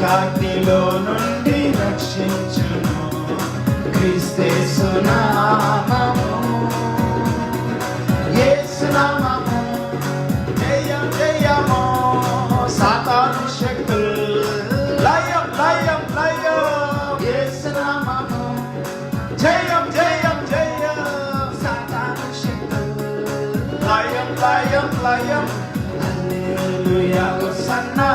నరకాగ్నిలో నుండి రక్షించును క్రీస్తేసు నామము యేసు నామము జయం జయము సాతాను శక్తులు లయం లయం లయం యేసు నామము జయం జయం జయం సాతాను శక్తులు లయం లయం లయం హల్లెలూయా హోసన్నా